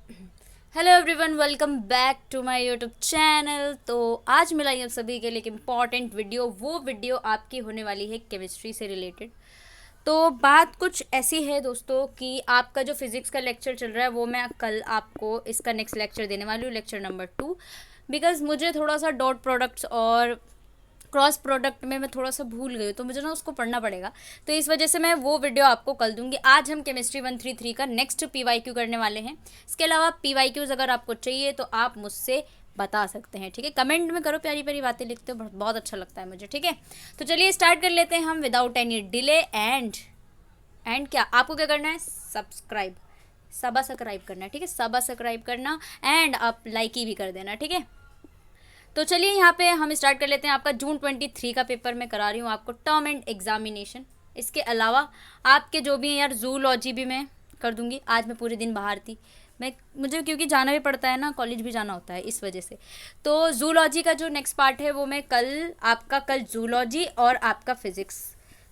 Hello everyone, welcome back to my YouTube channel. तो आज मिलाई आप सभी के लिए एक इम्पॉर्टेंट वीडियो। वो वीडियो आपकी होने वाली है केमिस्ट्री से रिलेटेड। तो बात कुछ ऐसी है दोस्तों कि आपका जो फिज़िक्स का लेक्चर चल रहा है वो मैं कल आपको इसका नेक्स्ट लेक्चर देने वाली हूँ, लेक्चर नंबर 2। बिकॉज़ मुझे थोड़ा सा डॉट प्रोडक्ट्स और क्रॉस प्रोडक्ट में मैं थोड़ा सा भूल गई, तो मुझे ना उसको पढ़ना पड़ेगा। तो इस वजह से मैं वो वीडियो आपको कल दूंगी। आज हम केमिस्ट्री 133 का नेक्स्ट पीवाईक्यू करने वाले हैं। इसके अलावा पीवाईक्यूज़ अगर आपको चाहिए तो आप मुझसे बता सकते हैं, ठीक है। कमेंट में करो, प्यारी प्यारी बातें लिखते हो, बहुत बहुत अच्छा लगता है मुझे, ठीक है। तो चलिए स्टार्ट कर लेते हैं हम विदाउट एनी डिले। एंड क्या आपको क्या करना है? सब्सक्राइब, सब्सक्राइब करना है, ठीक है। सब्सक्राइब करना एंड आप लाइक ही भी कर देना, ठीक है। तो चलिए यहाँ पे हम स्टार्ट कर लेते हैं। आपका जून 23 का पेपर मैं करा रही हूँ आपको, टर्म एंड एग्जामिनेशन। इसके अलावा आपके जो भी हैं यार, जूलॉजी भी मैं कर दूँगी। आज मैं पूरे दिन बाहर थी, मुझे क्योंकि जाना भी पड़ता है ना, कॉलेज भी जाना होता है, इस वजह से। तो जूलॉजी का जो नेक्स्ट पार्ट है वो मैं कल जूलॉजी और आपका फिज़िक्स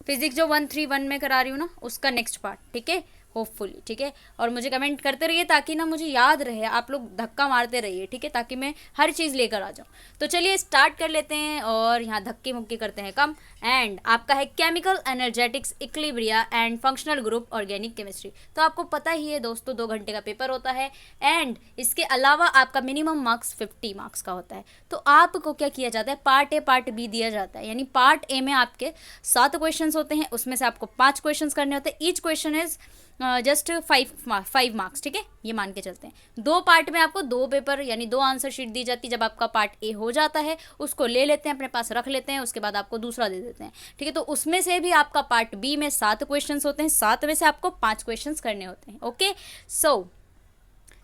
जो 131 में करा रही हूँ ना, उसका नेक्स्ट पार्ट, ठीक है, होपफुली, ठीक है। और मुझे कमेंट करते रहिए ताकि ना मुझे याद रहे, आप लोग धक्का मारते रहिए, ठीक है, ताकि मैं हर चीज़ लेकर आ जाऊँ। तो चलिए स्टार्ट कर लेते हैं और यहाँ धक्के मुक्के करते हैं कम। एंड आपका है chemical energetics equilibria and functional group organic chemistry. तो आपको पता ही है दोस्तों, 2 घंटे का पेपर होता है। एंड इसके अलावा आपका मिनिमम मार्क्स 50 मार्क्स का होता है। तो आपको क्या किया जाता है, पार्ट ए पार्ट बी दिया जाता है। यानी पार्ट ए में आपके 7 क्वेश्चन होते हैं, उसमें से आपको 5 क्वेश्चन करने होते हैं। Each question is just 5 marks, ठीक है, ये मान के चलते हैं। 2 पार्ट में आपको 2 पेपर यानी 2 आंसर शीट दी जाती है। जब आपका पार्ट ए हो जाता है उसको ले लेते हैं, अपने पास रख लेते हैं, उसके बाद आपको दूसरा दे देते हैं, ठीक है। तो उसमें से भी आपका पार्ट बी में 7 क्वेश्चंस होते हैं, 7 में से आपको 5 क्वेश्चंस करने होते हैं, ओके। सो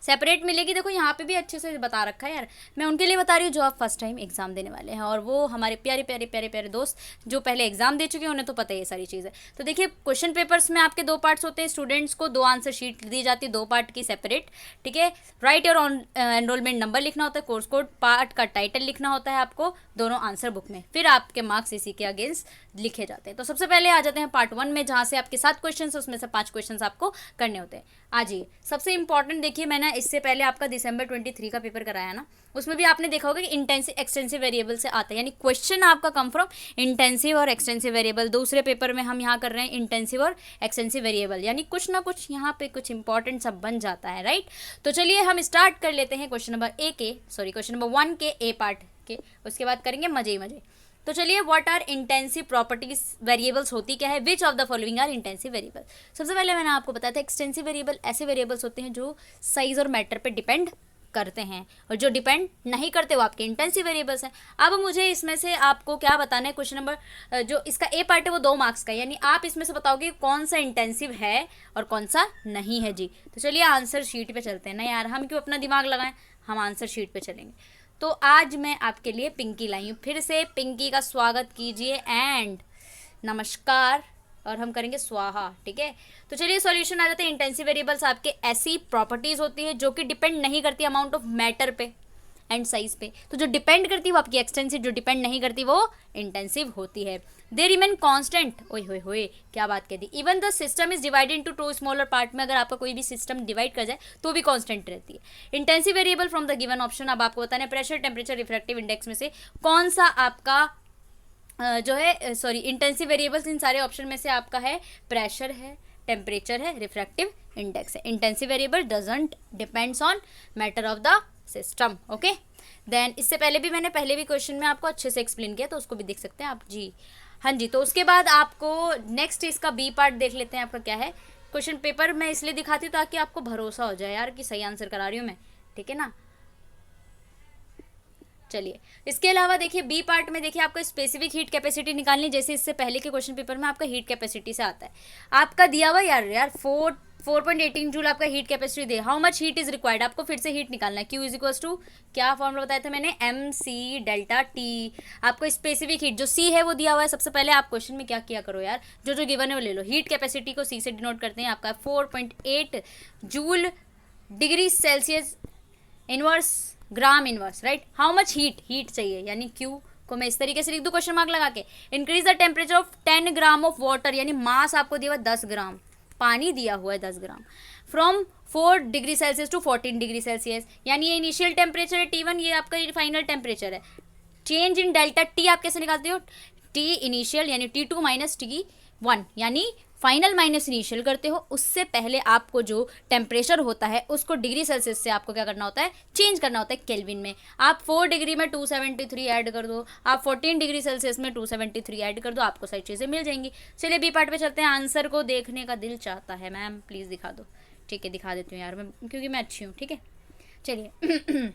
सेपरेट मिलेगी, देखो यहाँ पे भी अच्छे से बता रखा है यार। मैं उनके लिए बता रही हूँ जो आप फर्स्ट टाइम एग्जाम देने वाले हैं, और वो हमारे प्यारे प्यारे प्यारे प्यारे दोस्त जो पहले एग्जाम दे चुके हैं, उन्हें तो पता है ये सारी चीज़ें। तो देखिए, क्वेश्चन पेपर्स में आपके 2 पार्ट्स होते हैं। स्टूडेंट्स को 2 आंसर शीट दी जाती है, 2 पार्ट की सेपरेट, ठीक है। राइट और एनरोलमेंट नंबर लिखना होता है, कोर्स कोड, पार्ट का टाइटल लिखना होता है आपको दोनों आंसर बुक में। फिर आपके मार्क्स इसी के अगेंस्ट लिखे जाते हैं। तो सबसे पहले आ जाते हैं पार्ट 1 में, जहाँ से आपके 7 क्वेश्चन है, उसमें से 5 क्वेश्चन आपको करने होते हैं। आ जाइए, सबसे इंपॉर्टेंट देखिए, मैंने इससे पहले आपका दिसंबर 23 का पेपर कराया ना, उसमें भी आपने देखा होगा कि इंटेंसिव एक्सटेंसिव वेरिएबल से आता है। यानी क्वेश्चन आपका कम फ्रॉम इंटेंसिव और एक्सटेंसिव वेरिएबल। दूसरे पेपर में हम यहाँ कर रहे हैं इंटेंसिव और एक्सटेंसिव वेरिएबल, यानी कुछ ना कुछ यहाँ पे कुछ इंपॉर्टेंट सब बन जाता है, राइट। तो चलिए हम स्टार्ट कर लेते हैं क्वेश्चन नंबर 1 के ए पार्ट के, उसके बाद करेंगे मजे ही मजे। तो चलिए, what are intensive properties variables होती क्या है, which of the following are intensive variable. सबसे पहले मैंने आपको बताया था, एक्सटेंसिव वेरिएबल ऐसे वेरिएबल्स होते हैं जो साइज और मैटर पे डिपेंड करते हैं, और जो डिपेंड नहीं करते वो आपके इंटेंसिव वेरिएबल्स हैं। अब मुझे इसमें से आपको क्या बताना है, क्वेश्चन नंबर जो इसका ए पार्ट है वो 2 मार्क्स का, यानी आप इसमें से बताओगे कौन सा इंटेंसिव है और कौन सा नहीं है जी। तो चलिए आंसर शीट पे चलते हैं ना यार, हम क्यों अपना दिमाग लगाएं, हम आंसर शीट पे चलेंगे। तो आज मैं आपके लिए पिंकी लाई हूँ, फिर से पिंकी का स्वागत कीजिए एंड नमस्कार, और हम करेंगे स्वाहा, ठीक है। तो चलिए सॉल्यूशन आ जाते हैं। इंटेंसिव वेरिएबल्स आपके ऐसी प्रॉपर्टीज होती है जो कि डिपेंड नहीं करती अमाउंट ऑफ मैटर पे एंड साइज पे। तो जो डिपेंड करती है वो आपकी एक्सटेंसिव, जो डिपेंड नहीं करती वो इंटेंसिव होती है। दे रिमेन कांस्टेंट, ओए होए होए क्या बात कह दी। Even the system is divided into 2 smaller part में, अगर आपका कोई भी सिस्टम डिवाइड कर जाए तो भी कांस्टेंट रहती है। Intensive variable from the given option, अब आपको बताना है प्रेशर, टेम्परेचर, रिफ्रैक्टिव इंडेक्स में से कौन सा आपका जो है, सॉरी, इंटेंसिव वेरिएबल्स इन सारे ऑप्शन में से आपका है प्रेशर है, टेम्परेचर है, रिफ्रैक्टिव इंडेक्स है। Intensive variable doesn't depends on matter of the system, okay. Then इससे पहले भी मैंने पहले भी क्वेश्चन में आपको अच्छे से एक्सप्लेन किया, तो उसको भी देख सकते हैं आप जी। हाँ जी, तो उसके बाद आपको नेक्स्ट इसका बी पार्ट देख लेते हैं। आपका क्या है क्वेश्चन पेपर, मैं इसलिए दिखाती हूँ ताकि आपको भरोसा हो जाए यार कि सही आंसर करा रही हूँ मैं, ठीक है ना। चलिए, इसके अलावा देखिए बी पार्ट में देखिए आपको स्पेसिफिक हीट कैपेसिटी निकालनी, जैसे इससे पहले के क्वेश्चन पेपर में आपका हीट कैपेसिटी से आता है। आपका दिया हुआ यार 4.18 जूल आपका heat capacity they, how much heat is required, आपको फिर से हीट निकालना है। क्यू इज इक्वल्स टू क्या फॉर्मूला बताया था मैंने, एम सी डेल्टा टी। आपको स्पेसिफिक हीट जो सी है वो दिया हुआ है। सबसे पहले आप क्वेश्चन में क्या किया करो यार, जो गिवन है वो ले लो। हीट कैपेसिटी को सी से डिनोट करते हैं, आपका 4.8 joule degree Celsius inverse gram inverse, right. How much heat चाहिए, यानी क्यू को मैं इस तरीके से लिख दूँ क्वेश्चन मार्क लगा के। Increase the temperature of 10 gram of water, यानी मास आपको दिया हुआ 10 ग्राम, पानी दिया हुआ है 10 gram, from 4 degree Celsius to 14 degree Celsius, यानी ये इनिशियल टेम्परेचर है T1, ये आपका फाइनल टेम्परेचर है। चेंज इन डेल्टा टी आप कैसे निकालते हो, टी इनिशियल यानी T2 माइनस T1 यानी फाइनल माइनस इनिशियल करते हो, उससे पहले आपको जो टेम्परेचर होता है उसको डिग्री सेल्सियस से आपको क्या करना होता है, चेंज करना होता है केल्विन में। आप 4 डिग्री में 273 ऐड कर दो, आप 14 डिग्री सेल्सियस में 273 ऐड कर दो, आपको सारी चीज़ें मिल जाएंगी। चलिए बी पार्ट पे चलते हैं। आंसर को देखने का दिल चाहता है, मैम प्लीज़ दिखा दो। ठीक है दिखा देती हूँ यार मैं, क्योंकि मैं अच्छी हूँ। ठीक है चलिए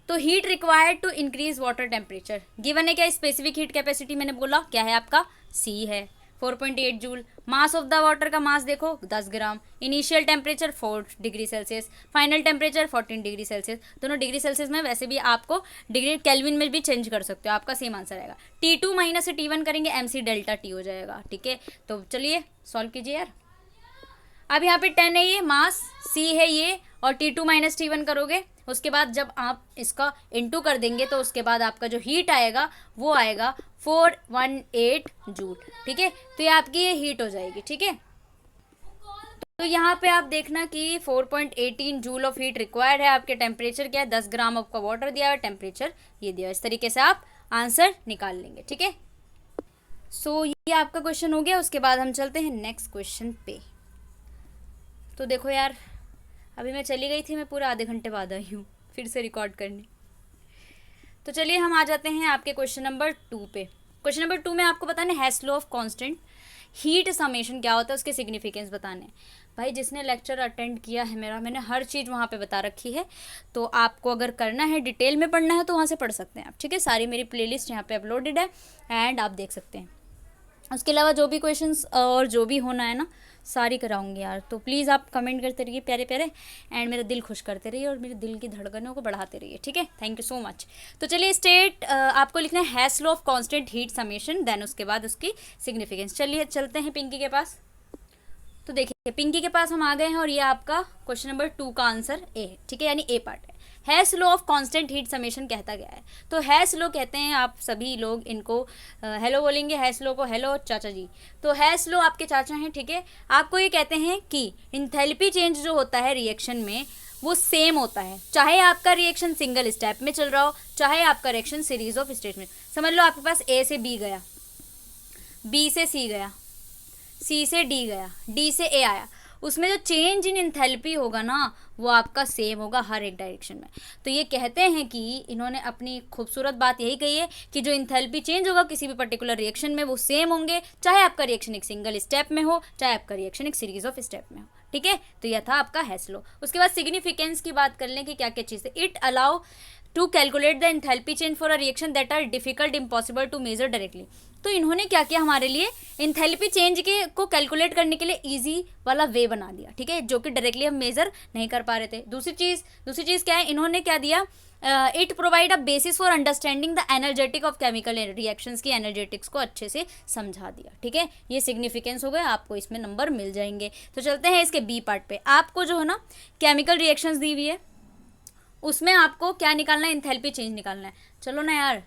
तो heat required to increase water temperature given है क्या, स्पेसिफिक हीट कैपेसिटी मैंने बोला क्या है आपका, सी है 4.8 joule. Mass of the water का मास देखो 10 gram. Initial temperature 4 degree Celsius, final temperature 14 degree Celsius. दोनों डिग्री सेल्सियस में, वैसे भी आपको डिग्री केल्विन में भी चेंज कर सकते हो, आपका सेम आंसर आएगा। T2 माइनस से T1 करेंगे, MC डेल्टा T हो जाएगा। ठीक है तो चलिए सॉल्व कीजिए यार। अब यहाँ पे 10 है ये मास, C है ये, और T2 माइनस T1 करोगे, उसके बाद जब आप इसका इनटू कर देंगे तो उसके बाद आपका जो हीट आएगा वो आएगा 418 जूल। ठीक है तो ये आपकी ये हीट हो जाएगी। ठीक है तो यहाँ पे आप देखना कि 4.18 जूल ऑफ हीट रिक्वायर्ड है। आपके टेम्परेचर क्या है, 10 ग्राम आपका वाटर दिया है, टेम्परेचर ये दिया है। इस तरीके से आप आंसर निकाल लेंगे। ठीक है सो ये आपका क्वेश्चन हो गया। उसके बाद हम चलते हैं नेक्स्ट क्वेश्चन पे। तो देखो यार अभी मैं चली गई थी, मैं पूरा आधे घंटे बाद आई हूँ फिर से रिकॉर्ड करने। तो चलिए हम आ जाते हैं आपके क्वेश्चन नंबर 2 पे। क्वेश्चन नंबर 2 में आपको बताना है Hess law of constant heat summation क्या होता है, उसके सिग्निफिकेंस बताने। भाई जिसने लेक्चर अटेंड किया है मेरा, मैंने हर चीज़ वहाँ पे बता रखी है, तो आपको अगर करना है डिटेल में पढ़ना है तो वहाँ से पढ़ सकते हैं आप। ठीक है सारी मेरी प्लेलिस्ट यहाँ पे अपलोडेड है एंड आप देख सकते हैं। उसके अलावा जो भी क्वेश्चंस और जो भी होना है ना सारी कराऊंगी यार, तो प्लीज़ आप कमेंट करते रहिए प्यारे प्यारे एंड मेरा दिल खुश करते रहिए और मेरे दिल की धड़कनों को बढ़ाते रहिए। ठीक है थैंक यू सो मच। तो चलिए स्टेट आपको लिखना है Hess law of constant heat summation, then उसके बाद उसकी सिग्निफिकेंस। चलिए चलते हैं पिंकी के पास। तो देखिए पिंकी के पास हम आ गए हैं और ये आपका क्वेश्चन नंबर 2 का आंसर ए है। ठीक है यानी ए पार्ट है। Hess law of constant heat summation कहता गया है, तो हेस लॉ कहते हैं, आप सभी लोग इनको हेलो बोलेंगे हेस लॉ को, हेलो चाचा जी। तो हेस लॉ आपके चाचा हैं। ठीक है आपको ये कहते हैं कि इंथैल्पी चेंज जो होता है रिएक्शन में वो सेम होता है, चाहे आपका रिएक्शन सिंगल स्टेप में चल रहा हो, चाहे आपका रिएक्शन सीरीज ऑफ स्टेज में। समझ लो आपके पास ए से बी गया, बी से सी गया, सी से डी गया, डी से ए आया, उसमें जो चेंज इन एंथैल्पी होगा ना वो आपका सेम होगा हर एक डायरेक्शन में। तो ये कहते हैं कि इन्होंने अपनी खूबसूरत बात यही कही है कि जो एंथैल्पी चेंज होगा किसी भी पर्टिकुलर रिएक्शन में वो सेम होंगे, चाहे आपका रिएक्शन एक सिंगल स्टेप में हो, चाहे आपका रिएक्शन एक सीरीज ऑफ स्टेप में हो। ठीक है तो यह था आपका हेस लॉ। उसके बाद सिग्निफिकेंस की बात कर लें कि क्या क्या चीज़ है। It allow to calculate the enthalpy change for a reaction that are difficult impossible to measure directly. तो इन्होंने क्या किया हमारे लिए, एंथैल्पी चेंज के को कैलकुलेट करने के लिए इजी वाला वे बना दिया। ठीक है जो कि डायरेक्टली हम मेजर नहीं कर पा रहे थे। दूसरी चीज़ क्या है, इन्होंने क्या दिया, it provide a basis for understanding the energetic of chemical reactions की एनर्जेटिक्स को अच्छे से समझा दिया। ठीक है ये सिग्निफिकेंस हो गया, आपको इसमें नंबर मिल जाएंगे। तो चलते हैं इसके बी पार्ट पे। आपको जो है ना केमिकल रिएक्शंस दी हुई है, उसमें आपको क्या निकालना है, एंथैल्पी चेंज निकालना है। चलो ना यार,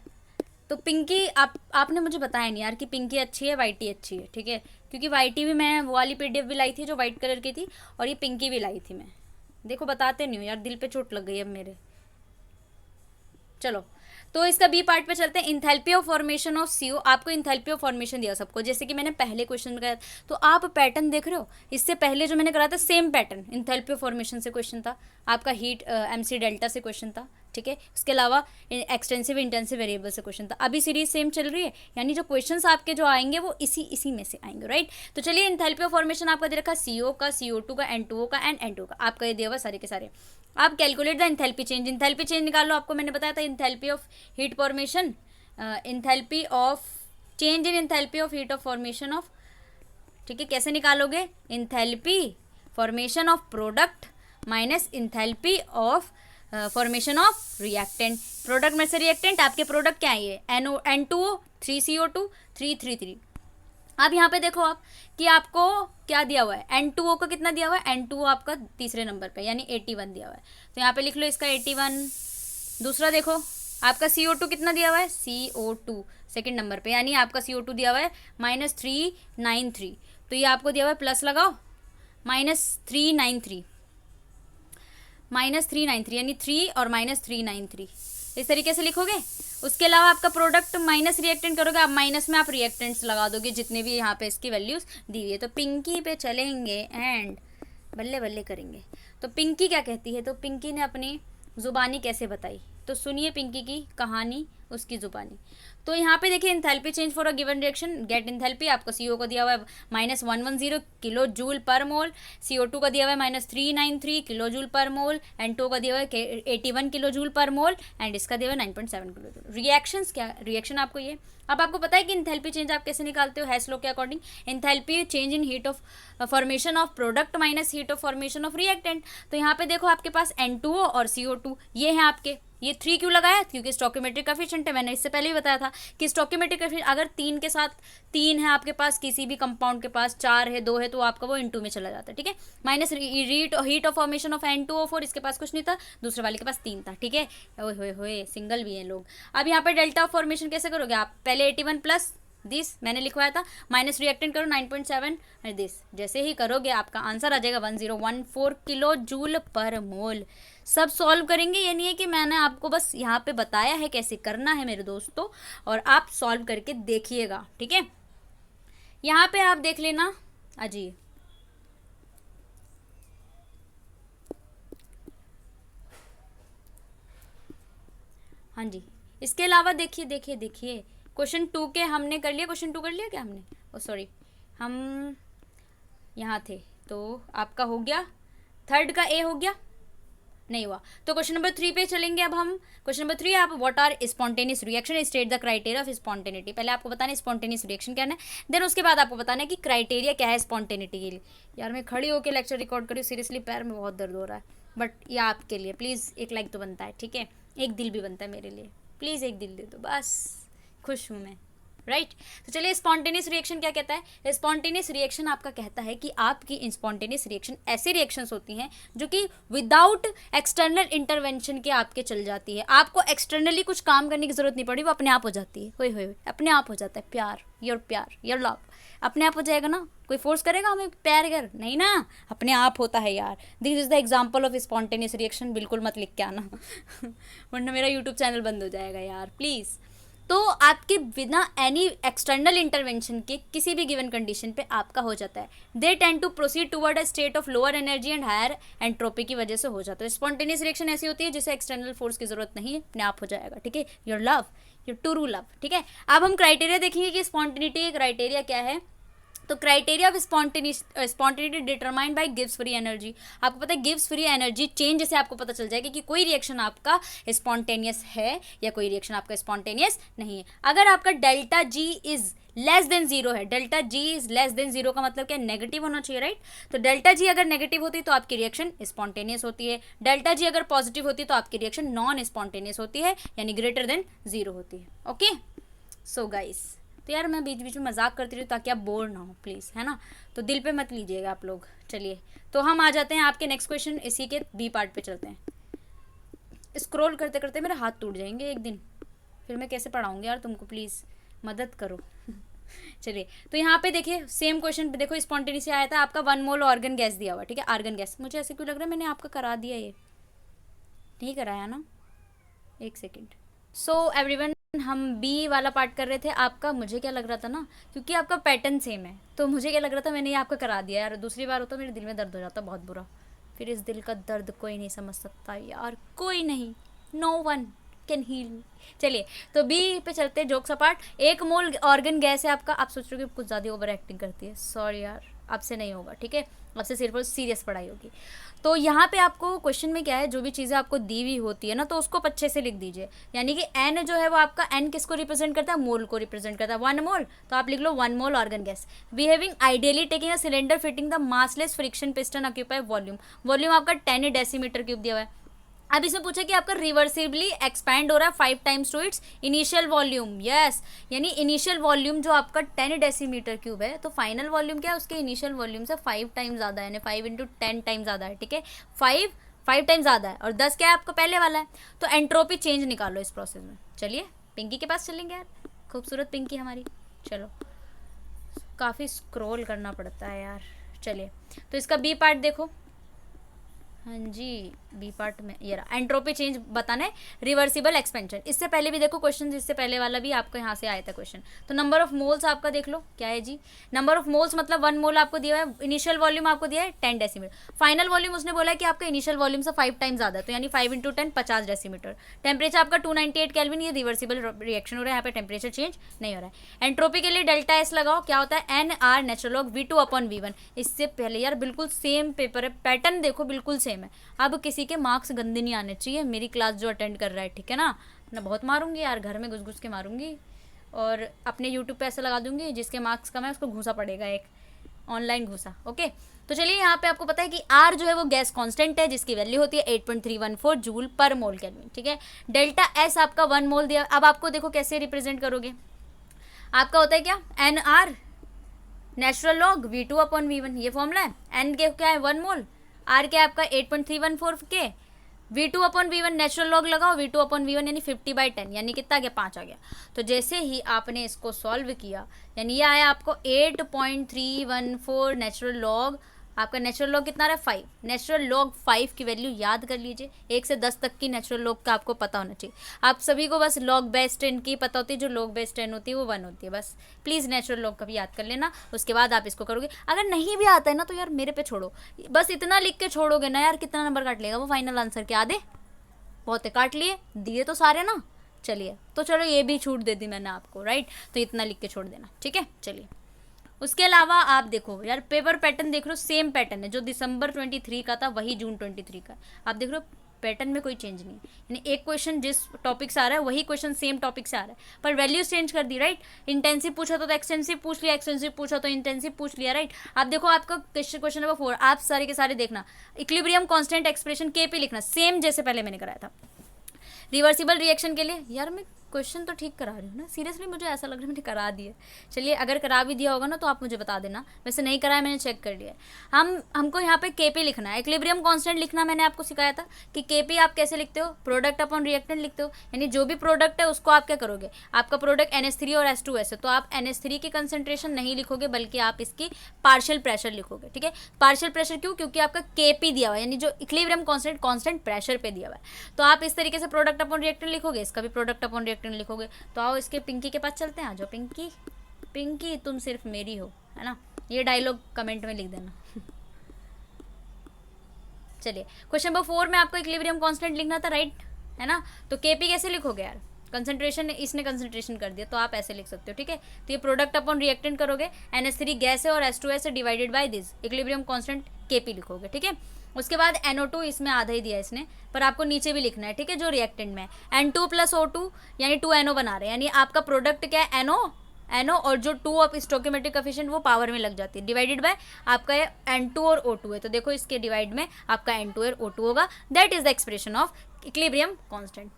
तो पिंकी आपने मुझे बताया नहीं यार कि पिंकी अच्छी है वाइटी अच्छी है। ठीक है क्योंकि वाइटी भी मैं वो वाली पीडीएफ भी लाई थी जो वाइट कलर की थी, और ये पिंकी भी लाई थी मैं। देखो बताते नहीं हूँ यार, दिल पे चोट लग गई अब मेरे। चलो तो इसका बी पार्ट पे चलते हैं। Enthalpy of formation of CO. आपको इंथैल्पी ऑफ फॉर्मेशन दिया सबको, जैसे कि मैंने पहले क्वेश्चन में कराया, तो आप पैटर्न देख रहे हो, इससे पहले जो मैंने कराया था same pattern, enthalpy of formation से क्वेश्चन था आपका, हीट MC डेल्टा से क्वेश्चन था। ठीक है उसके अलावा एक्सटेंसिव इंटेंसिव वेरिएबल से क्वेश्चन था। अभी सीरीज सेम चल रही है, यानी जो क्वेश्चंस आपके जो आएंगे वो इसी में से आएंगे। राइट तो चलिए इंथैल्पी ऑफ फॉर्मेशन आपका दे रखा CO का, CO2 का, N2O का एंड N2O का, आपका ये दिया हुआ सारे के सारे। आप calculate the enthalpy change, enthalpy change निकाल लो। आपको मैंने बताया था enthalpy of heat formation, enthalpy of change in enthalpy of heat of formation of. ठीक है कैसे निकालोगे, enthalpy formation of product minus enthalpy of formation of reactant. Product में से रिएक्टेंट, आपके प्रोडक्ट क्या है ये N2O 3CO2 333। अब यहाँ पे देखो आप कि आपको क्या दिया हुआ है, N2O का कितना दिया हुआ है, N2O आपका तीसरे नंबर पे यानी 81 दिया हुआ है, तो यहाँ पे लिख लो इसका 81। दूसरा देखो आपका CO2 कितना दिया हुआ है, CO2 सेकंड नंबर पे, यानी आपका CO2 दिया हुआ है -393, तो ये आपको दिया हुआ है, प्लस लगाओ -393, -393 यानी 3 और -393 इस तरीके से लिखोगे। उसके अलावा आपका प्रोडक्ट माइनस रिएक्टेंट करोगे, आप माइनस में आप रिएक्टेंट्स लगा दोगे जितने भी यहाँ पे इसकी वैल्यूज दी हुई है। तो पिंकी पे चलेंगे एंड बल्ले बल्ले करेंगे। तो पिंकी क्या कहती है, तो पिंकी ने अपनी ज़ुबानी कैसे बताई, तो सुनिए पिंकी की कहानी, उसकी ज़ुबानी। तो यहाँ पे देखिए enthalpy change for a given reaction, get enthalpy आपको CO को दिया हुआ है -110 किलो जूल पर मोल, CO2 का दिया हुआ है -393 किलो जूल पर मोल, N2 का दिया हुआ है 81 किलो जूल पर मोल एंड इसका दिया हुआ है 9.7 किलो जूल। रिएक्शंस क्या, रिएक्शन आपको ये, अब आपको पता है कि एंथैल्पी चेंज आप कैसे निकालते हो हेस लॉ के according, enthalpy change in heat of formation of product minus heat of formation of reactant. तो यहाँ पे देखो आपके पास N2O और CO2 ये हैं आपके, ये 3 क्यों लगाया, क्योंकि स्टोकियोमेट्रिक कोएफिशिएंट है, मैंने इससे पहले भी बताया था कि स्टोकियोमेट्रिक कोएफिशिएंट अगर 3 के साथ 3 है आपके पास, किसी भी कंपाउंड के पास 4 है 2 है, तो आपका वो इनटू में चला जाता है, ठीक है। Minus heat of formation of N2O4, इसके पास कुछ नहीं था, दूसरे वाले के पास 3 था, ठीक है। ओए होए सिंगल भी हैं लोग। अब यहाँ पे डेल्टा ऑफ फॉर्मेशन कैसे करोगे आप, पहले 81 प्लस दिस मैंने लिखवाया था, माइनस रिएक्टेंट करो 9.7 दिस, जैसे ही करोगे आपका आंसर आ जाएगा 1014 किलो जूल पर मोल। सब सॉल्व करेंगे, ये नहीं है कि मैंने आपको बस यहाँ पे बताया है कैसे करना है मेरे दोस्तों, और आप सॉल्व करके देखिएगा, ठीक है। यहाँ पे आप देख लेना अजी, हाँ जी। इसके अलावा देखिए देखिए देखिए क्वेश्चन 2 के हमने कर लिया, क्वेश्चन 2 कर लिया क्या हमने, ओ सॉरी हम यहाँ थे, तो आपका हो गया थर्ड का ए हो गया, नहीं हुआ। तो क्वेश्चन नंबर 3 पे चलेंगे अब हम। क्वेश्चन नंबर 3 आप what are spontaneous reaction, state the criteria of spontaneity. पहले आपको बताना है स्पॉन्टेनियस रिएक्शन क्या है, देन उसके बाद आपको बताना है कि क्राइटेरिया क्या है स्पॉन्टेनिटी के लिए। यार मैं खड़ी होकर लेक्चर रिकॉर्ड करी, सीरियसली पैर में बहुत दर्द हो रहा है, बट ये आपके लिए प्लीज़ एक लाइक तो बनता है, ठीक है, एक दिल भी बनता है मेरे लिए, प्लीज़ एक दिल दे दो बस, खुश हूँ मैं, राइट। तो चलिए स्पॉन्टेनियस रिएक्शन क्या कहता है, स्पॉन्टेनियस रिएक्शन आपका कहता है कि आपकी स्पॉन्टेनियस रिएक्शन ऐसी रिएक्शंस होती हैं जो कि विदाउट एक्सटर्नल इंटरवेंशन के आपके चल जाती है, आपको एक्सटर्नली कुछ काम करने की जरूरत नहीं पड़ी, वो अपने आप हो जाती है, होए अपने आप हो जाता है, प्यार योर लव अपने आप हो जाएगा ना, कोई फोर्स करेगा हमें प्यार कर, नहीं ना, अपने आप होता है यार। This is the example of spontaneous reaction, बिल्कुल मत लिख के आना वरना मेरा यूट्यूब चैनल बंद हो जाएगा यार प्लीज़। तो आपके बिना एनी एक्सटर्नल इंटरवेंशन के किसी भी गिवन कंडीशन पे आपका हो जाता है, they tend to proceed toward a state of lower energy and higher entropy की वजह से हो जाता है। स्पॉन्टेनियस रिएक्शन ऐसी होती है जिसे एक्सटर्नल फोर्स की जरूरत नहीं है, अपने आप हो जाएगा, ठीक है, your love your true love, ठीक है। अब हम क्राइटेरिया देखेंगे कि स्पॉन्टेनिटी के क्राइटेरिया क्या है। तो criteria of spontaneity determined by gives free energy, आपको पता है गिव्स फ्री एनर्जी चेंज से आपको पता चल जाएगा कि कोई रिएक्शन आपका स्पॉन्टेनियस है या कोई रिएक्शन आपका स्पॉन्टेनियस नहीं है। अगर आपका delta G is less than zero है, delta G is less than zero का मतलब क्या, नेगेटिव होना चाहिए, राइट। तो डेल्टा जी अगर नेगेटिव होती है तो आपकी रिएक्शन स्पॉन्टेनियस होती है, डेल्टा जी अगर पॉजिटिव होती है तो आपकी रिएक्शन नॉन स्पॉन्टेनियस होती है, यानी ग्रेटर देन जीरो होती है। ओके सो गाइस, तो यार मैं बीच बीच में मजाक करती रही ताकि आप बोर ना हो प्लीज़, है ना, तो दिल पे मत लीजिएगा आप लोग। चलिए तो हम आ जाते हैं आपके नेक्स्ट क्वेश्चन, इसी के बी पार्ट पे चलते हैं। स्क्रॉल करते करते मेरे हाथ टूट जाएंगे एक दिन, फिर मैं कैसे पढ़ाऊँगी यार तुमको, प्लीज़ मदद करो चलिए तो यहाँ पे देखिए सेम क्वेश्चन पे देखो, स्पॉन्टेनियस आया था आपका 1 मोल ऑर्गन गैस दिया हुआ, ठीक है, आर्गन गैस। मुझे ऐसे क्यों लग रहा है मैंने आपका करा दिया, ये नहीं कराया ना, एक सेकेंड। सो एवरीवन हम बी वाला पार्ट कर रहे थे आपका, मुझे क्या लग रहा था ना, क्योंकि आपका पैटर्न सेम है तो मुझे क्या लग रहा था मैंने ये आपका करा दिया यार, दूसरी बार होता मेरे दिल में दर्द हो जाता बहुत बुरा, फिर इस दिल का दर्द कोई नहीं समझ सकता यार, कोई नहीं, no one can heal me. चलिए तो बी पे चलते हैं, jokes apart. 1 mole argon gas है आपका, आप सोच रहे हो कि कुछ ज़्यादा ओवर एक्टिंग करती है, सॉरी यार आपसे नहीं होगा, ठीक है, आपसे सिर्फ सीरियस पढ़ाई होगी। तो यहाँ पे आपको क्वेश्चन में क्या है, जो भी चीज़ें आपको दी हुई होती है ना तो उसको अच्छे से लिख दीजिए, यानी कि एन जो है वो आपका एन किसको रिप्रेजेंट करता है, मोल को रिप्रेजेंट करता है, 1 मोल, तो आप लिख लो 1 mole argon gas. Behaving ideally taking a cylinder fitting the massless friction piston occupy volume, volume आपका 10 डेसीमीटर क्यूब दिया हुआ है। अब इसमें पूछा कि आपका रिवर्सिबली एक्सपैंड हो रहा है 5 times to its initial volume, yes, यानी इनिशियल वॉल्यूम जो आपका 10 डेसीमीटर क्यूब है, तो फाइनल वॉल्यूम क्या है उसके इनिशियल वॉल्यूम से 5 टाइम्स ज़्यादा है, यानी 5 × 10 टाइम्स ज़्यादा है, ठीक है, 5 टाइम्स ज़्यादा है, और 10 क्या है आपका पहले वाला है, तो एंट्रोपी चेंज निकालो इस प्रोसेस में। चलिए पिंकी के पास चलेंगे यार, खूबसूरत पिंकी हमारी, चलो काफ़ी स्क्रॉल करना पड़ता है यार, चलिए, तो इसका बी पार्ट देखो। हाँ जी, बी पार्ट में ये रहा, एंट्रोपी चेंज बताना है, रिवर्सिबल एक्सपेंशन। इससे पहले भी देखो क्वेश्चन, इससे पहले वाला भी आपको यहाँ से आया था क्वेश्चन। तो नंबर ऑफ मोल्स आपका देख लो क्या है जी, नंबर ऑफ मोल्स मतलब 1 मोल आपको दिया है, इनिशियल वॉल्यूम आपको दिया है 10 डेसीमीटर, फाइनल वॉल्यूम उसने बोला है कि आपका इनिशियल वॉल्यूम से 5 टाइम ज़्यादा, तो यानी 5 × 10 50 डेसीमीटर। टेम्परेचर आपका 298 केल्विन, ये रिवर्सिबल रिएक्शन हो रहा है, यहाँ पे टेम्परेचर चेंज नहीं हो रहा है। एंट्रोपी के लिए डेल्टा एस लगाओ, क्या होता है NR नेचुरल लॉग V2/V1। इससे पहले यार बिल्कुल सेम पेपर है, पैटर्न देखो बिल्कुल सेम है। अब किसी के मार्क्स गंदे नहीं आने चाहिए, मेरी क्लास जो अटेंड कर रहा है, ठीक है ना। मैं बहुत मारूंगी यार, घर में घुस घुस के मारूंगी, और अपने यूट्यूब पे ऐसे लगा दूंगी जिसके मार्क्स कम है उसको घूसा पड़ेगा, एक ऑनलाइन घूसा। ओके, तो चलिए यहाँ पे आपको पता है कि R जो है वो गैस कांस्टेंट है, जिसकी वैल्यू होती है 8.314 जूल पर मोल केल्विन, ठीक है। डेल्टा S आपका 1 मोल दिया। अब आपको देखो कैसे रिप्रेजेंट करोगे, आपका होता है क्या NR नेचुरल लॉग V2/V1, ये फॉर्मूला है। N के क्या है 1 मोल, R के आपका 8.314 के, V2/V1 नेचुरल लॉग लगाओ, V2/V1 यानी 50/10, यानी कितना आ गया 5 आ गया। तो जैसे ही आपने इसको सॉल्व किया, यानी ये आया आपको 8.314 नेचुरल लॉग, आपका नेचुरल लॉग कितना रहा है 5, नेचुरल लॉग 5 की वैल्यू याद कर लीजिए। 1 से 10 तक की नेचुरल लॉग का आपको पता होना चाहिए। आप सभी को बस लॉग बेस 10 की पता होती है, जो लॉग बेस 10 होती है वो 1 होती है, बस प्लीज़ नेचुरल लॉग का भी याद कर लेना। उसके बाद आप इसको करोगे, अगर नहीं भी आता है ना तो यार मेरे पे छोड़ो, बस इतना लिख के छोड़ोगे ना यार, कितना नंबर काट लेगा वो फाइनल आंसर के आधे, बहुत काट लिए, दिए तो सारे ना। चलिए, तो चलो ये भी छूट दे दी मैंने आपको, राइट, तो इतना लिख के छोड़ देना, ठीक है। चलिए, उसके अलावा आप देखो यार, पेपर पैटर्न देख लो, सेम पैटर्न है, जो दिसंबर 23 का था वही जून 23 का। आप देख लो पैटर्न में कोई चेंज नहीं है, यानी एक क्वेश्चन जिस टॉपिक से आ रहा है वही क्वेश्चन सेम टॉपिक से आ रहा है, पर वैल्यूज चेंज कर दी, राइट। इंटेंसिव पूछा तो एक्सटेंसिव पूछ लिया, एक्सटेंसिव पूछा तो इंटेंसिव पूछ लिया, राइट। आप देखो आपका क्वेश्चन नंबर 4, आप सारे के सारे देखना, इक्विलिब्रियम कांस्टेंट एक्सप्रेशन KP लिखना, सेम जैसे पहले मैंने कराया था। रिवर्सिबल रिएक्शन के लिए यार मैं क्वेश्चन तो ठीक करा रही हूँ ना, सीरियसली मुझे ऐसा लग रहा है मैंने करा दिया। चलिए, अगर करा भी दिया होगा ना तो आप मुझे बता देना, वैसे नहीं कराया, मैंने चेक कर लिया है। हमको यहाँ पे KP लिखना है, इक्विलिब्रियम कांस्टेंट लिखना मैंने आपको सिखाया था कि KP आप कैसे लिखते हो, प्रोडक्ट अपॉन रिएक्टेंट लिखते हो, यानी जो भी प्रोडक्ट है उसको आप क्या करोगे, आपका प्रोडक्ट NH3 और H2S है, तो आप NH3 की कंसेंट्रेशन नहीं लिखोगे बल्कि आप इसकी पार्शियल प्रेशर लिखोगे, ठीक है। पार्शियल प्रेशर क्यों, क्योंकि आपका KP दिया हुआ है, यानी जो इक्विलिब्रियम कांस्टेंट प्रेशर पे दिया हुआ है, तो आप इस तरीके से प्रोडक्ट अपॉन रिएक्टेंट लिखोगे, इसका भी प्रोडक्ट अपॉन रिएक्टेंट लिखोगे। तो आओ इसके पिंकी के पास चलते हैं, आ जाओ पिंकी, पिंकी तुम सिर्फ मेरी हो, है ना, ये डायलॉग कमेंट में लिख देना। चलिए, क्वेश्चन नंबर 4 में आपको इक्विलिब्रियम कांस्टेंट लिखना था, राइट, है ना। तो KP कैसे लिखोगे यार, कंसंट्रेशन इसने कंसंट्रेशन कर दिया तो आप ऐसे लिख सकते हो, ठीक है। तो ये प्रोडक्ट अपॉन रिएक्टेंट करोगे, NH3 गैस है और H2S divided by this equilibrium constant KP लिखोगे, ठीक है। उसके बाद NO2 इसमें आधा ही दिया इसने, पर आपको नीचे भी लिखना है, ठीक है, जो रिएक्टेंट में N2 + O2 यानी 2NO बना रहे हैं, यानी आपका प्रोडक्ट क्या है NO और जो 2 ऑफ स्टोइकियोमेट्रिक कोएफिशिएंट वो पावर में लग जाती है, डिवाइडेड बाय आपका N2 और O2 है, तो देखो इसके डिवाइड में आपका N2 और O2 होगा, that is the expression of equilibrium constant.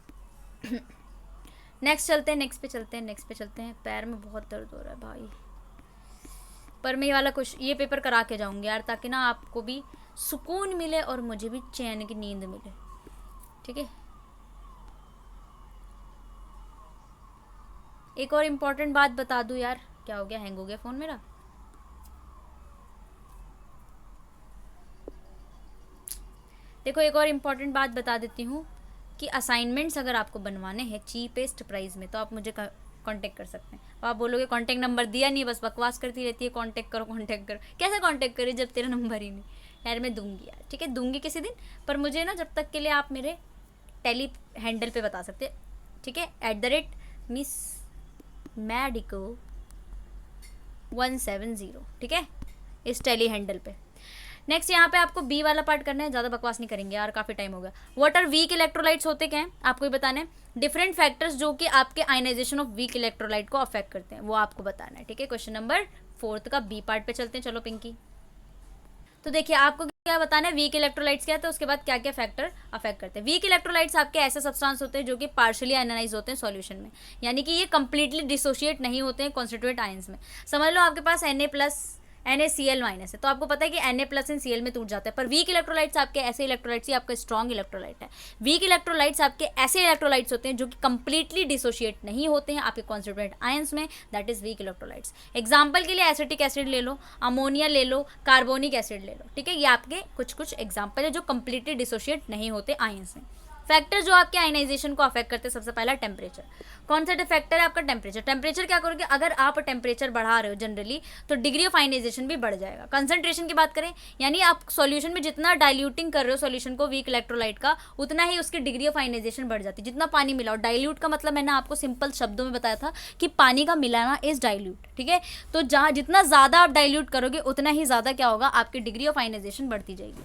Next चलते हैं, नेक्स्ट पे चलते हैं, पैर में बहुत दर्द हो रहा है भाई, पर मैं ये वाला कुछ ये पेपर करा के जाऊंगी यार, ताकि ना आपको भी सुकून मिले और मुझे भी चैन की नींद मिले, ठीक है। एक और इम्पोर्टेंट बात बता दूं यार, क्या हो गया, हैंग हो गया फ़ोन मेरा। देखो एक और इम्पोर्टेंट बात बता देती हूँ कि असाइनमेंट्स अगर आपको बनवाने हैं चीपेस्ट प्राइस में तो आप मुझे कांटेक्ट कर सकते हैं। आप बोलोगे कांटेक्ट नंबर दिया नहीं, बस बकवास करती रहती है, कांटेक्ट करो कांटेक्ट करो, कैसे कांटेक्ट करें जब तेरा नंबर ही नहीं। यार मैं दूंगी यार, ठीक है, दूंगी किसी दिन, पर मुझे ना जब तक के लिए आप मेरे टेली हैंडल पे बता सकते, ठीक है, @miss मेडिको 170, ठीक है, इस टेली हैंडल पे। नेक्स्ट यहाँ पे आपको बी वाला पार्ट करना है, ज़्यादा बकवास नहीं करेंगे यार, काफ़ी टाइम हो गया। व्हाट आर वीक इलेक्ट्रोलाइट्स होते क्या हैं आपको ही बताना है, डिफरेंट फैक्टर्स जो कि आपके आयनाइजेशन ऑफ वीक इलेक्ट्रोलाइट को अफेक्ट करते हैं वो आपको बताना है, ठीक है। क्वेश्चन नंबर 4 का बी पार्ट पे चलते हैं, चलो पिंकी। तो देखिए आपको क्या बताना है, वीक इलेक्ट्रोलाइट्स क्या है, तो उसके बाद क्या क्या फैक्टर अफेक्ट करते हैं। वीक इलेक्ट्रोलाइट्स आपके ऐसे सब्सटेंस होते हैं जो कि पार्शियली आयनाइज होते हैं सॉल्यूशन में, यानी कि ये कंप्लीटली डिसोशिएट नहीं होते हैं कॉन्स्टिट्यूएंट आयंस में। समझ लो आपके पास Na+ NaCl माइनस है, तो आपको पता है कि Na प्लस एंड Cl में टूट जाता है। पर वीक इलेक्ट्रोलाइट्स आपके ऐसे इलेक्ट्रोलाइट्स ही आपका स्ट्रॉन्ग इलेक्ट्रोलाइट है। वीक इलेक्ट्रोलाइट्स आपके ऐसे इलेक्ट्रोलाइट्स होते हैं जो कि कंप्लीटली डिसोशिएट नहीं होते हैं आपके कॉन्स्टिट्यूएंट आयंस में, that is weak electrolytes. Example के लिए एसिटिक एसिड ले लो, अमोनिया ले लो, कार्बोनिक एसिड ले लो, ठीक है। ये आपके कुछ कुछ एग्जाम्पल है जो कंप्लीटली डिसोशिएट नहीं होते आयंस में। फैक्टर जो आपके आयनाइजेशन को अफेक्ट करते हैं, सबसे पहला टेम्परेचर। कौन सा फैक्टर है आपका? टेम्परेचर। टेम्परेचर क्या करोगे, अगर आप टेम्परेचर बढ़ा रहे हो जनरली तो डिग्री ऑफ आयनाइजेशन भी बढ़ जाएगा। कंसंट्रेशन की बात करें, यानी आप सॉल्यूशन में जितना डाइल्यूटिंग कर रहे हो सॉल्यूशन को वीक इलेक्ट्रोलाइट का, उतना ही उसकी डिग्री ऑफ आयनाइजेशन बढ़ जाती है। जितना पानी मिलाओ, डाइल्यूट का मतलब मैंने आपको सिंपल शब्दों में बताया था कि पानी का मिलाना इज डाइल्यूट, ठीक है। तो जहाँ जितना ज़्यादा आप डाइल्यूट करोगे उतना ही ज़्यादा क्या होगा, आपकी डिग्री ऑफ आयनाइजेशन बढ़ती जाएगी।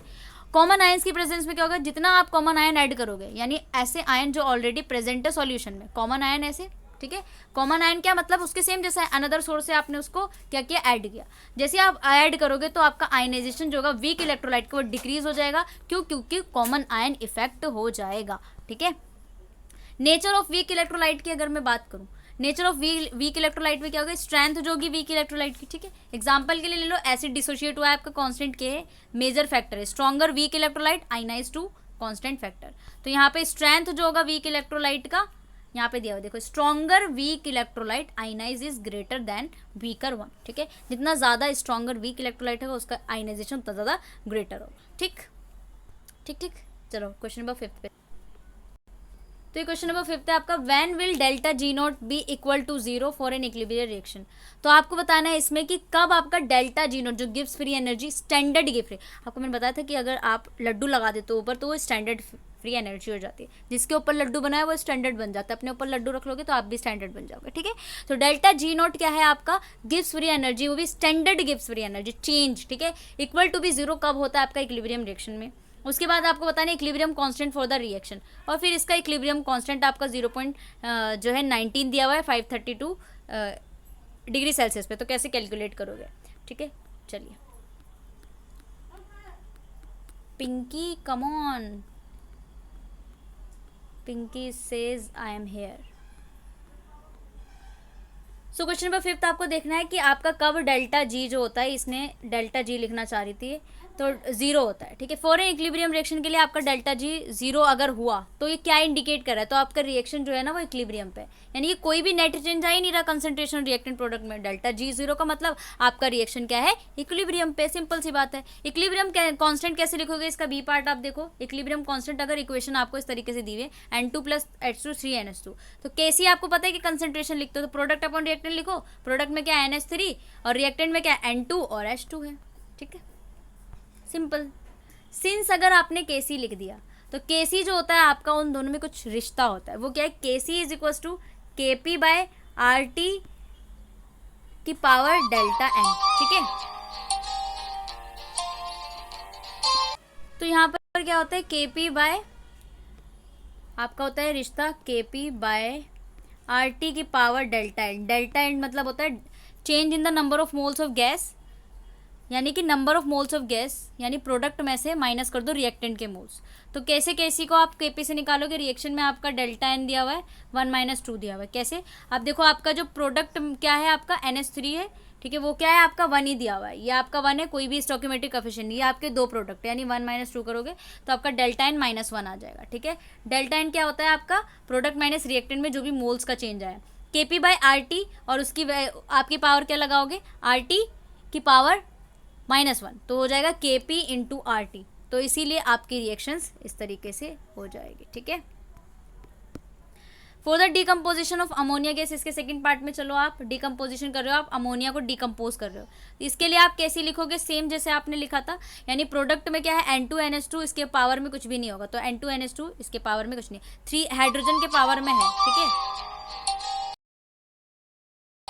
कॉमन आयंस की प्रेजेंस में क्या होगा, जितना आप कॉमन आयन ऐड करोगे, यानी ऐसे आयन जो ऑलरेडी प्रेजेंट है सॉल्यूशन में, कॉमन आयन ऐसे, ठीक है। कॉमन आयन क्या मतलब, उसके सेम जैसा अनदर सोर्स से आपने उसको क्या किया, ऐड किया। जैसे आप ऐड करोगे तो आपका आयनाइजेशन जो होगा वीक इलेक्ट्रोलाइट का वो डिक्रीज हो जाएगा। क्यों? क्योंकि कॉमन आयन इफेक्ट हो जाएगा, ठीक है। नेचर ऑफ वीक इलेक्ट्रोलाइट की अगर मैं बात करूँ, नेचर ऑफ वीक इलेक्ट्रोलाइट में क्या होगा, स्ट्रेंथ जो होगी वीक इलेक्ट्रोलाइट की, ठीक है। एग्जांपल के लिए ले लो, एसिड डिसोशिएट हुआ है आपका, कांस्टेंट के मेजर फैक्टर है। Stronger weak electrolyte ionise to constant factor. तो यहाँ पे स्ट्रेंथ जो होगा वीक इलेक्ट्रोलाइट का, यहाँ पे दिया हुआ देखो, stronger weak electrolyte ionise is greater than weaker one, ठीक है। जितना ज्यादा स्ट्रॉन्गर वीक इलेक्ट्रोलाइट होगा उसका आयनाइजेशन उतना ज्यादा ग्रेटर होगा, ठीक ठीक ठीक। चलो क्वेश्चन नंबर 5 पे। तो ये क्वेश्चन नंबर 5 है आपका, when will delta G not be equal to 0 for an equilibrium reaction. तो आपको बताना है इसमें कि कब आपका डेल्टा जी नॉट जो gives free energy, standard give free, आपको मैंने बताया था कि अगर आप लड्डू लगा देते हो ऊपर तो वो स्टैंडर्ड फ्री एनर्जी हो जाती है। जिसके ऊपर लड्डू बना है वो स्टैंडर्ड बन जाता है, अपने ऊपर लड्डू रख लोगे तो आप भी स्टैंडर्ड बन जाओगे, ठीक है। तो डेल्टा जी नॉट क्या है आपका, गिव्स फ्री एनर्जी, वो भी standard gives free energy change, ठीक है, इक्वल टू भी 0 कब होता है आपका इक्विलिब्रियम रिएक्शन में। उसके बाद आपको बताना है equilibrium constant for the reaction, और फिर इसका इक्विलिब्रियम कांस्टेंट आपका 19 दिया हुआ है 532 डिग्री सेल्सियस पे। तो कैसे कैलकुलेट करोगे, ठीक है। चलिए Pinky come on, Pinky says I am here. So question number 5 आपको देखना है कि आपका कब डेल्टा जी जो होता है, इसने डेल्टा जी लिखना चाह रही थी तो 0 होता है, ठीक है। फॉर एन इक्विलिब्रियम रिएक्शन के लिए आपका डेल्टा जी 0 अगर हुआ तो ये क्या इंडिकेट कर रहा है, तो आपका रिएक्शन जो है ना वो इक्विलिब्रियम पे, यानी कि कोई भी नेट चेंज आ ही नहीं रहा कंसंट्रेशन रिएक्टेंट प्रोडक्ट में। डेल्टा जी 0 का मतलब आपका रिएक्शन क्या है, इक्विलिब्रियम पे, सिंपल सी बात है। इक्विलिब्रियम कांस्टेंट कैसे लिखोगे, इसका बी पार्ट आप देखो। इक्विलिब्रियम कांस्टेंट अगर इक्वेशन आपको इस तरीके से दी हुई है N2 + H2 3NH2, तो Kc आपको पता है कि कंसंट्रेशन लिखते हो तो प्रोडक्ट अपॉन रिएक्टेंट लिखो। प्रोडक्ट में क्या NH3 और रिएक्टेंट में क्या N2 और H2 है, ठीक है, सिंपल। सिंस अगर आपने Kc लिख दिया तो Kc जो होता है आपका, उन दोनों में कुछ रिश्ता होता है, वो क्या है, Kc is equal to Kp/RT की पावर डेल्टा n, ठीक है। तो यहाँ पर क्या होता है, Kp आपका होता है रिश्ता Kp/RT की power delta n। Delta n मतलब होता है change in the number of moles of gas, यानी कि number of moles of gas, यानी प्रोडक्ट में से माइनस कर दो रिएक्टेंट के मोल्स। तो कैसे Kc को आप Kp से निकालोगे, रिएक्शन में आपका डेल्टा n दिया हुआ है, 1 - 2 दिया हुआ है। कैसे, आप देखो आपका जो प्रोडक्ट क्या है आपका NH3 है, ठीक है, वो क्या है आपका 1 ही दिया हुआ है, ये आपका 1 है, कोई भी स्टोइकियोमेट्रिक कोएफिशिएंट नहीं, ये आपके दो प्रोडक्ट, यानी 1 - 2 करोगे तो आपका डेल्टा n -1 आ जाएगा, ठीक है। डेल्टा n क्या होता है आपका, प्रोडक्ट माइनस रिएक्टेंट में जो भी मोल्स का चेंज आया। Kp/RT और उसकी आपकी पावर क्या लगाओगे, RT की पावर -1, तो हो जाएगा Kp × RT। तो इसीलिए आपकी रिएक्शंस इस तरीके से हो जाएगी, ठीक है। For the decomposition of ammonia gas, इसके सेकंड पार्ट में चलो, आप डिकम्पोजिशन कर रहे हो, आप अमोनिया को डिकम्पोज कर रहे हो। इसके लिए आप कैसे लिखोगे, सेम जैसे आपने लिखा था, यानी प्रोडक्ट में क्या है N2NH2, इसके पावर में कुछ भी नहीं होगा, तो N2NH2 इसके पावर में कुछ नहीं, 3 हाइड्रोजन के पावर में है, ठीक है।